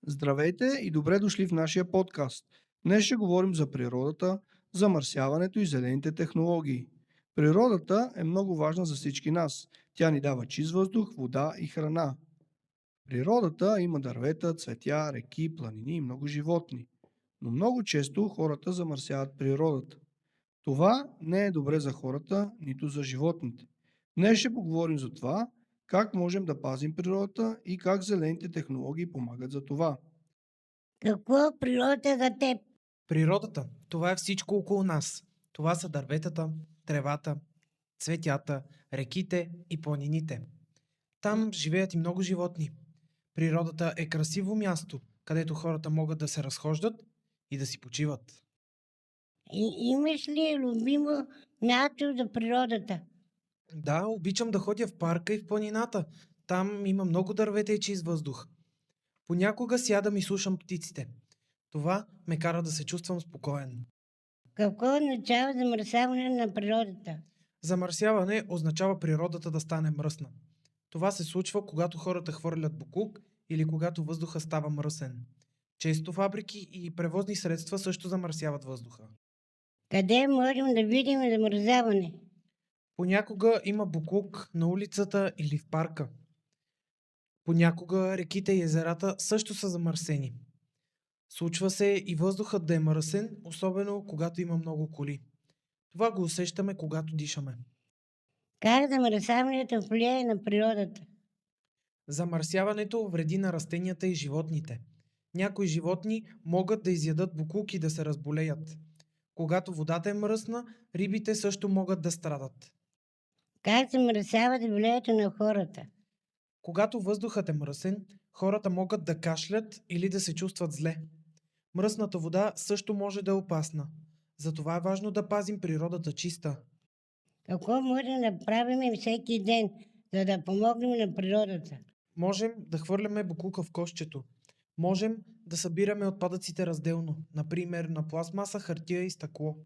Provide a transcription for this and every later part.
Здравейте и добре дошли в нашия подкаст. Днес ще говорим за природата, замърсяването и зелените технологии. Природата е много важна за всички нас. Тя ни дава чист въздух, вода и храна. В природата има дървета, цветя, реки, планини и много животни. Но много често хората замърсяват природата. Това не е добре за хората, нито за животните. Днес ще поговорим за това, как можем да пазим природата и как зелените технологии помагат за това. Какво е природата за теб? Природата, това е всичко около нас. Това са дърветата, тревата, цветята, реките и планините. Там живеят и много животни. Природата е красиво място, където хората могат да се разхождат и да си почиват. Имаш ли любимо място за природата? Да, обичам да ходя в парка и в планината. Там има много дървета и чист въздух. Понякога сядам и слушам птиците. Това ме кара да се чувствам спокоен. Какво означава замърсяване на природата? Замърсяване означава природата да стане мръсна. Това се случва, когато хората хвърлят боклук или когато въздуха става мръсен. Често фабрики и превозни средства също замърсяват въздуха. Къде можем да видим замърсяване? Понякога има боклук на улицата или в парка. Понякога реките и езерата също са замърсени. Случва се и въздухът да е мръсен, особено когато има много коли. Това го усещаме, когато дишаме. Как замърсяването влияе на природата? Замърсяването вреди на растенията и животните. Някои животни могат да изядат боклук и да се разболеят. Когато водата е мръсна, рибите също могат да страдат. Как замърсяват влиянието на хората? Когато въздухът е мръсен, хората могат да кашлят или да се чувстват зле. Мръсната вода също може да е опасна. Затова е важно да пазим природата чиста. Какво можем да правим всеки ден, за да помогнем на природата? Можем да хвърляме боклука в кошчето. Можем да събираме отпадъците разделно, например на пластмаса, хартия и стъкло.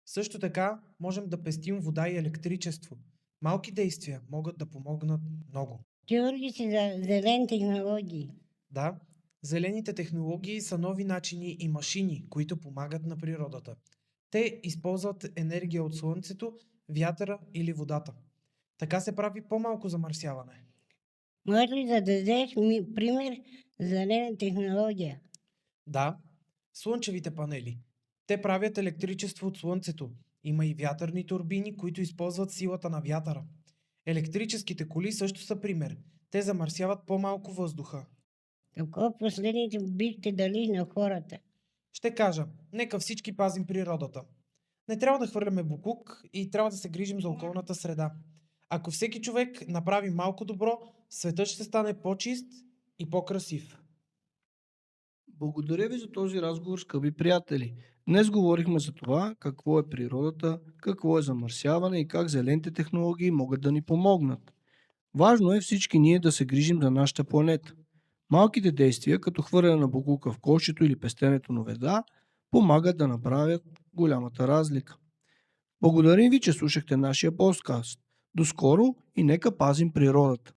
Също така можем да пестим вода и електричество. Малки действия могат да помогнат много. Чува ли си за зелени технологии? Да, зелените технологии са нови начини и машини, които помагат на природата. Те използват енергия от слънцето, вятъра или водата. Така се прави по-малко замърсяване. Може ли да дадеш ми пример за зелена технология? Да, слънчевите панели. Те правят електричество от слънцето. Има и вятърни турбини, които използват силата на вятъра. Електрическите коли също са пример. Те замърсяват по-малко въздуха. Какво последните бихте дали на хората? Ще кажа, нека всички пазим природата. Не трябва да хвърляме боклук и трябва да се грижим за околната среда. Ако всеки човек направи малко добро, светът ще стане по-чист и по-красив. Благодаря ви за този разговор, скъпи приятели. Днес говорихме за това, какво е природата, какво е замърсяване и как зелените технологии могат да ни помогнат. Важно е всички ние да се грижим за нашата планета. Малките действия, като хвърляне на боклука в кошчето или пестенето на вода, помагат да направят голямата разлика. Благодарим ви, че слушахте нашия подкаст. До скоро и нека пазим природата.